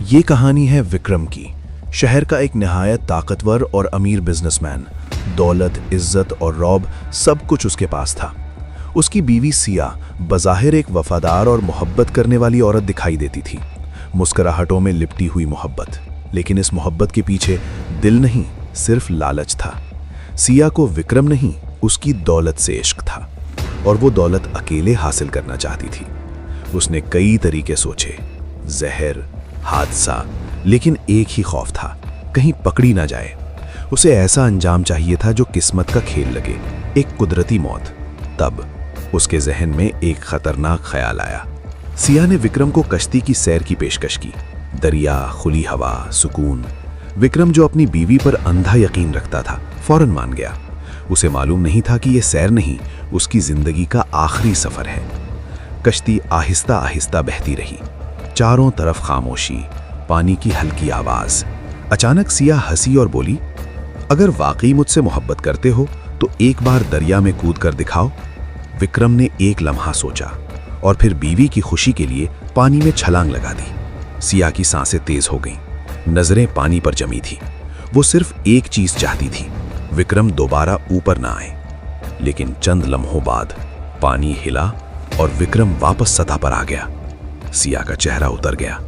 ये कहानी है विक्रम की। शहर का एक निहायत ताकतवर और अमीर बिजनेसमैन। दौलत, इज्जत और रौब सब कुछ उसके पास था। उसकी बीवी सिया बज़ाहिर एक वफादार और मोहब्बत करने वाली औरत दिखाई देती थी, मुस्कुराहटों में लिपटी हुई मोहब्बत। लेकिन इस मोहब्बत के पीछे दिल नहीं, सिर्फ लालच था। सिया को विक्रम नहीं, उसकी दौलत से इश्क था, और वो दौलत अकेले हासिल करना चाहती थी। उसने कई तरीके सोचे, जहर, हादसा, लेकिन एक ही खौफ था, कहीं पकड़ी ना जाए। उसे ऐसा अंजाम चाहिए था जो किस्मत का खेल लगे, एक कुदरती मौत। तब उसके जहन में एक खतरनाक ख्याल आया। सिया ने विक्रम को कश्ती की सैर की पेशकश की। दरिया, खुली हवा, सुकून। विक्रम, जो अपनी बीवी पर अंधा यकीन रखता था, फौरन मान गया। उसे मालूम नहीं था कि यह सैर नहीं, उसकी जिंदगी का आखिरी सफर है। कश्ती आहिस्ता आहिस्ता बहती रही, चारों तरफ खामोशी, पानी की हल्की आवाज। अचानक सिया हंसी और बोली, अगर वाकई मुझसे मोहब्बत करते हो तो एक बार दरिया में कूद कर दिखाओ। विक्रम ने एक लम्हा सोचा और फिर बीवी की खुशी के लिए पानी में छलांग लगा दी। सिया की सांसें तेज हो गईं, नजरें पानी पर जमी थी। वो सिर्फ एक चीज चाहती थी, विक्रम दोबारा ऊपर ना आए। लेकिन चंद लम्हों बाद पानी हिला और विक्रम वापस सतह पर आ गया। सिया का चेहरा उतर गया,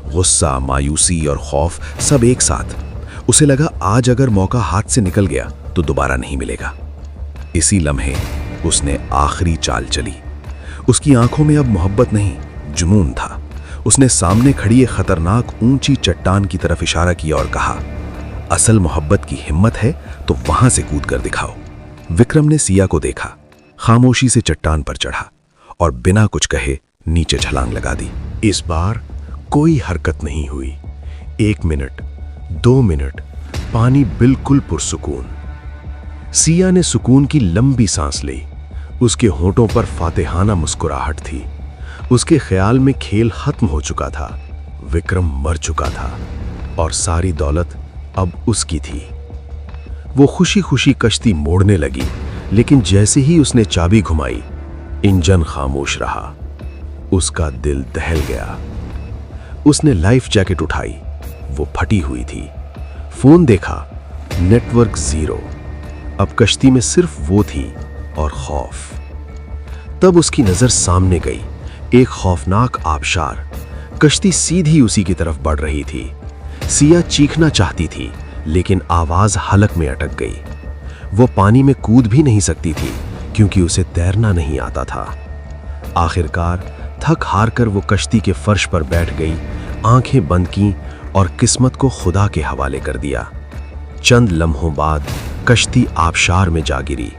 गुस्सा, मायूसी और खौफ सब एक साथ। उसे लगा आज अगर मौका हाथ से निकल गया तो दोबारा नहीं मिलेगा। इसी लम्हे उसने आखिरी चाल चली। उसकी आंखों में अब मोहब्बत नहीं, जुनून था। उसने सामने खड़ी एक खतरनाक ऊंची चट्टान की तरफ इशारा किया और कहा, असल मोहब्बत की हिम्मत है तो वहां से कूद कर दिखाओ। विक्रम ने सिया को देखा, खामोशी से चट्टान पर चढ़ा और बिना कुछ कहे नीचे छलांग लगा दी। इस बार कोई हरकत नहीं हुई। 1 मिनट, 2 मिनट, पानी बिल्कुल पुरसुकून। सिया ने सुकून की लंबी सांस ली। उसके होंठों पर फातिहाना मुस्कुराहट थी। उसके ख्याल में खेल खत्म हो चुका था। विक्रम मर चुका था और सारी दौलत अब उसकी थी। वो खुशी खुशी कश्ती मोड़ने लगी, लेकिन जैसे ही उसने चाबी घुमाई, इंजन खामोश रहा। उसका दिल दहल गया। उसने लाइफ जैकेट उठाई, वो फटी हुई थी। फोन देखा, नेटवर्क जीरो। अब कश्ती में सिर्फ वो थी और खौफ। तब उसकी नजर सामने गई, एक खौफनाक आबशार। कश्ती सीधी उसी की तरफ बढ़ रही थी। सिया चीखना चाहती थी, लेकिन आवाज हलक में अटक गई। वो पानी में कूद भी नहीं सकती थी, क्योंकि उसे तैरना नहीं आता था। आखिरकार थक हार कर वो कश्ती के फर्श पर बैठ गई, आंखें बंद की और किस्मत को खुदा के हवाले कर दिया। चंद लम्हों बाद कश्ती आबशार में जा गिरी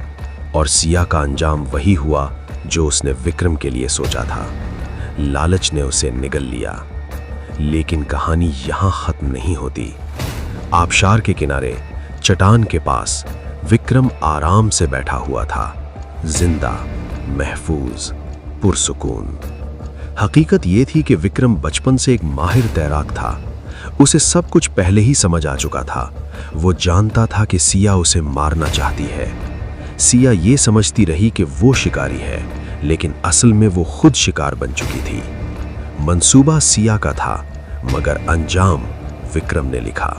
और सिया का अंजाम वही हुआ जो उसने विक्रम के लिए सोचा था। लालच ने उसे निगल लिया। लेकिन कहानी यहां खत्म नहीं होती। आबशार के किनारे चट्टान के पास विक्रम आराम से बैठा हुआ था, जिंदा, महफूज, पुरसुकून। हकीकत ये थी कि विक्रम बचपन से एक माहिर तैराक था। उसे सब कुछ पहले ही समझ आ चुका था। वो जानता था कि सिया उसे मारना चाहती है। सिया ये समझती रही कि वो शिकारी है, लेकिन असल में वो खुद शिकार बन चुकी थी। मंसूबा सिया का था, मगर अंजाम विक्रम ने लिखा।